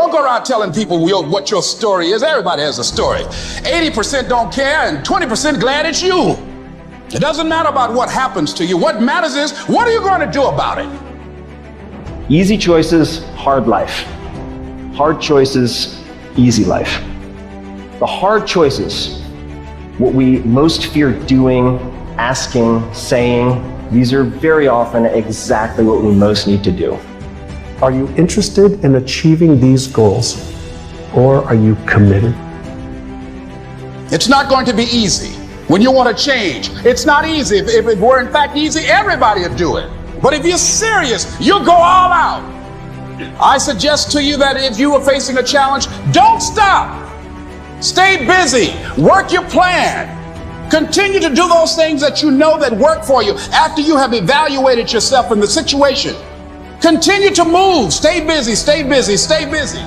Don't go around telling people what your story is. Everybody has a story. 80% don't care and 20% glad it's you. It doesn't matter about what happens to you. What matters is, what are you going to do about it? Easy choices, hard life. Hard choices, easy life. The hard choices, what we most fear doing, asking, saying, these are very often exactly what we most need to do. Are you interested in achieving these goals, or are you committed? It's not going to be easy when you want to change. It's not easy. If it were in fact easy, everybody would do it. But if you're serious, you'll go all out. I suggest to you that if you are facing a challenge, don't stop. Stay busy. Work your plan. Continue to do those things that you know that work for you after you have evaluated yourself in the situation. Continue to move. Stay busy, stay busy, stay busy.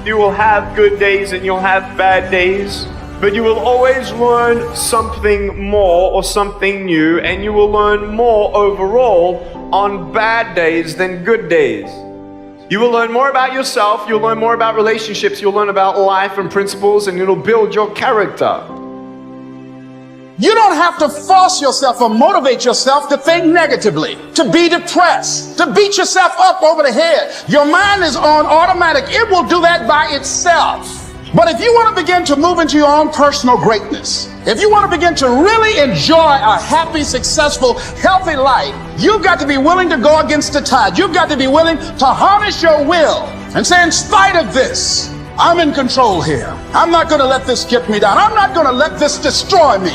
You will have good days and you'll have bad days, but you will always learn something more or something new, and you will learn more overall on bad days than good days. You will learn more about yourself, you'll learn more about relationships, you'll learn about life and principles, and it'll build your character. You don't have to force yourself or motivate yourself to think negatively, to be depressed, to beat yourself up over the head. Your mind is on automatic. It will do that by itself. But if you want to begin to move into your own personal greatness, if you want to begin to really enjoy a happy, successful, healthy life, you've got to be willing to go against the tide. You've got to be willing to harness your will and say, in spite of this, I'm in control here. I'm not going to let this get me down. I'm not going to let this destroy me.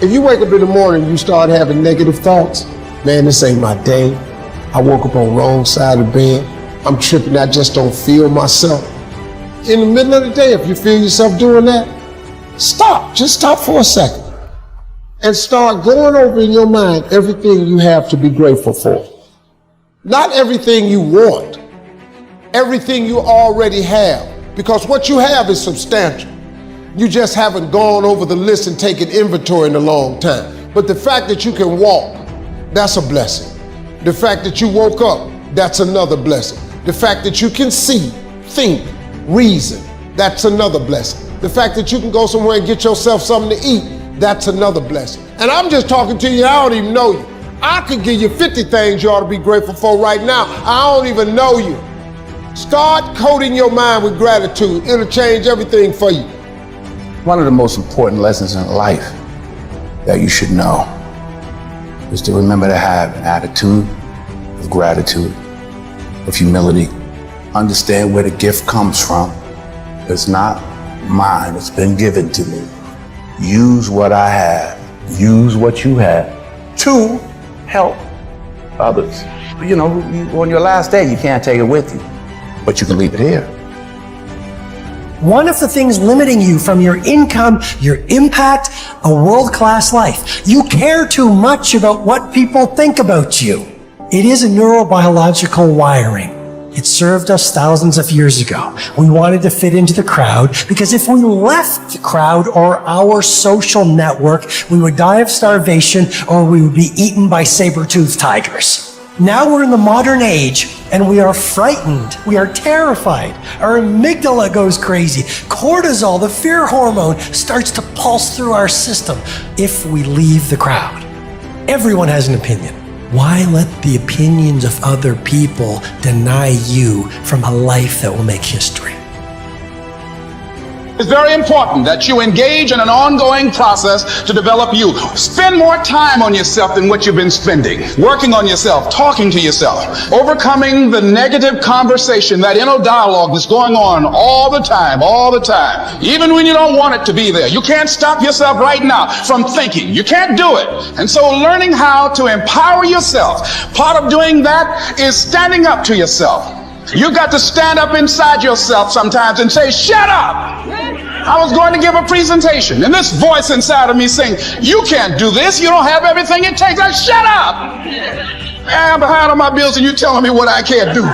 If you wake up in the morning and you start having negative thoughts, man, this ain't my day. I woke up on the wrong side of the bed. I'm tripping, I just don't feel myself. In the middle of the day, if you feel yourself doing that, stop. Just stop for a second and start going over in your mind everything you have to be grateful for. Not everything you want, everything you already have, because what you have is substantial. You just haven't gone over the list and taken inventory in a long time. But the fact that you can walk, that's a blessing. The fact that you woke up, that's another blessing. The fact that you can see, think, reason, that's another blessing. The fact that you can go somewhere and get yourself something to eat, that's another blessing. And I'm just talking to you, I don't even know you. I could give you 50 things you ought to be grateful for right now. I don't even know you. Start coating your mind with gratitude. It'll change everything for you. One of the most important lessons in life that you should know is to remember to have an attitude of gratitude, of humility. Understand where the gift comes from. It's not mine, it's been given to me. Use what I have, use what you have to help others. You know, on your last day, you can't take it with you, but you can leave it here. One of the things limiting you from your income, your impact, a world-class life. You care too much about what people think about you. It is a neurobiological wiring. It served us thousands of years ago. We wanted to fit into the crowd because if we left the crowd or our social network, we would die of starvation or we would be eaten by saber-toothed tigers. Now we're in the modern age and we are frightened. We are terrified. Our amygdala goes crazy. Cortisol, the fear hormone, starts to pulse through our system if we leave the crowd. Everyone has an opinion. Why let the opinions of other people deny you from a life that will make history? It's very important that you engage in an ongoing process to develop you. Spend more time on yourself than what you've been spending. Working on yourself, talking to yourself, overcoming the negative conversation, that inner dialogue that's going on all the time, even when you don't want it to be there. You can't stop yourself right now from thinking. You can't do it. And so learning how to empower yourself, part of doing that is standing up to yourself. You've got to stand up inside yourself sometimes and say, shut up. I was going to give a presentation and this voice inside of me saying, you can't do this. You don't have everything it takes. Shut up. I'm behind on my bills and you're telling me what I can't do.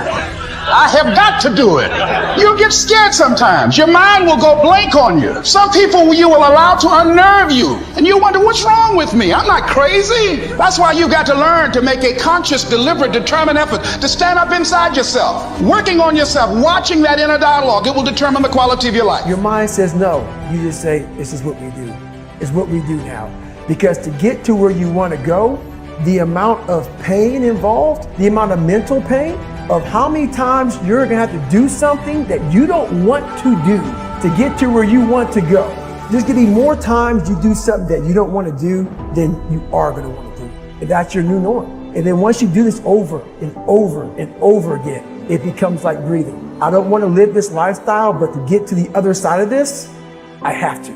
I have got to do it. You'll get scared sometimes. Your mind will go blank on you. Some people you will allow to unnerve you. And you wonder, what's wrong with me? I'm not crazy. That's why you've got to learn to make a conscious, deliberate, determined effort to stand up inside yourself. Working on yourself, watching that inner dialogue, it will determine the quality of your life. Your mind says no. You just say, this is what we do. It's what we do now. Because to get to where you want to go, the amount of pain involved, the amount of mental pain, of how many times you're gonna have to do something that you don't want to do to get to where you want to go. There's gonna be more times you do something that you don't want to do than you are gonna want to do. And that's your new norm. And then once you do this over and over and over again, it becomes like breathing. I don't want to live this lifestyle, but to get to the other side of this, I have to.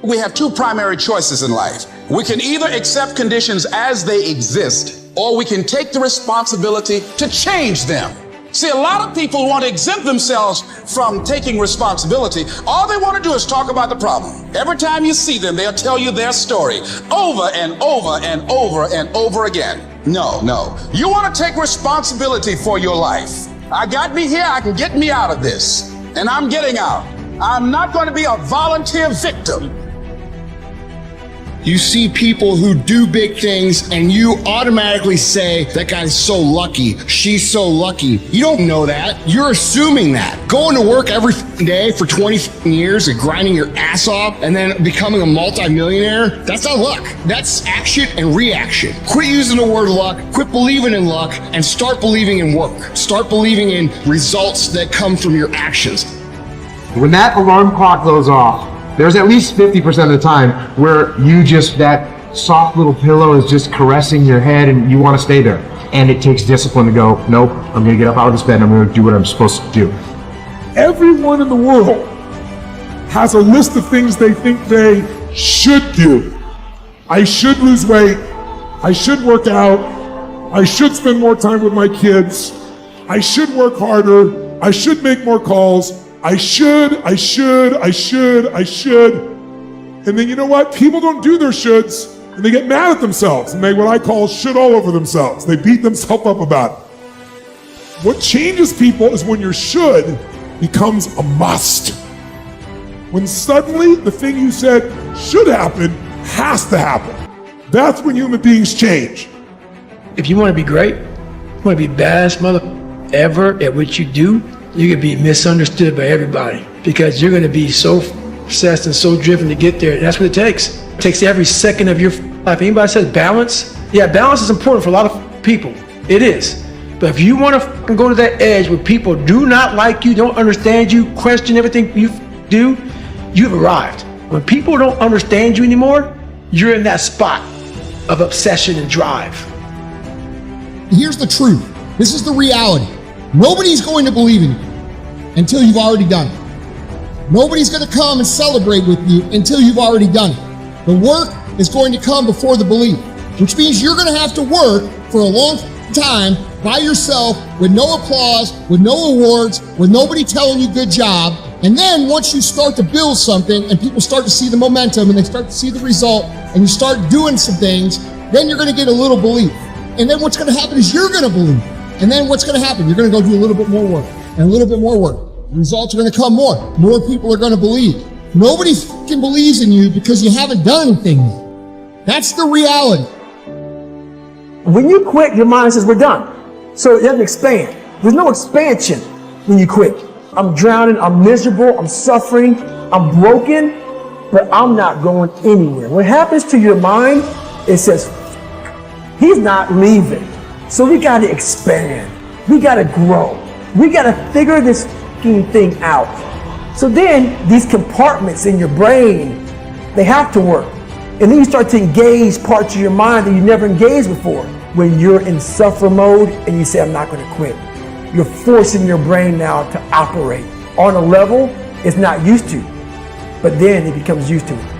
We have two primary choices in life. We can either accept conditions as they exist, or we can take the responsibility to change them. See, a lot of people want to exempt themselves from taking responsibility. All they want to do is talk about the problem. Every time you see them, they'll tell you their story over and over and over and over again. No. You want to take responsibility for your life. I got me here, I can get me out of this. And I'm getting out. I'm not going to be a volunteer victim. You see people who do big things and you automatically say, that guy's so lucky, she's so lucky. You don't know that. You're assuming that. Going to work every day for 20 years and grinding your ass off and then becoming a multimillionaire, that's not luck. That's action and reaction. Quit using the word luck, quit believing in luck, and start believing in work. Start believing in results that come from your actions. When that alarm clock goes off, there's at least 50% of the time where that soft little pillow is just caressing your head and you want to stay there. And it takes discipline to go, nope, I'm going to get up out of this bed and I'm going to do what I'm supposed to do. Everyone in the world has a list of things they think they should do. I should lose weight. I should work out. I should spend more time with my kids. I should work harder. I should make more calls. I should. And then you know what? People don't do their shoulds and they get mad at themselves and they what I call shit all over themselves. They beat themselves up about it. What changes people is when your should becomes a must. When suddenly the thing you said should happen has to happen. That's when human beings change. If you want to be great, you want to be baddest mother ever at what you do, you're going to be misunderstood by everybody because you're going to be so obsessed and so driven to get there. That's what it takes. It takes every second of your life. Anybody says balance? Yeah, balance is important for a lot of people. It is. But if you want to go to that edge where people do not like you, don't understand you, question everything you do, you've arrived. When people don't understand you anymore, you're in that spot of obsession and drive. Here's the truth. This is the reality. Nobody's going to believe in you until you've already done it. Nobody's going to come and celebrate with you until you've already done it. The work is going to come before the belief, which means you're going to have to work for a long time by yourself with no applause, with no awards, with nobody telling you good job. And then once you start to build something and people start to see the momentum and they start to see the result and you start doing some things, then you're going to get a little belief. And then what's going to happen is you're going to believe. And then what's going to happen? You're going to go do a little bit more work and a little bit more work. The results are going to come more. More people are going to believe. Nobody fucking believes in you because you haven't done anything yet. That's the reality. When you quit, your mind says, we're done. So it doesn't expand. There's no expansion when you quit. I'm drowning, I'm miserable, I'm suffering, I'm broken, but I'm not going anywhere. What happens to your mind, it says, he's not leaving. So we got to expand. We got to grow. We got to figure this thing out. So then these compartments in your brain, they have to work. And then you start to engage parts of your mind that you never engaged before. When you're in suffer mode and you say, I'm not going to quit. You're forcing your brain now to operate on a level it's not used to. But then it becomes used to it.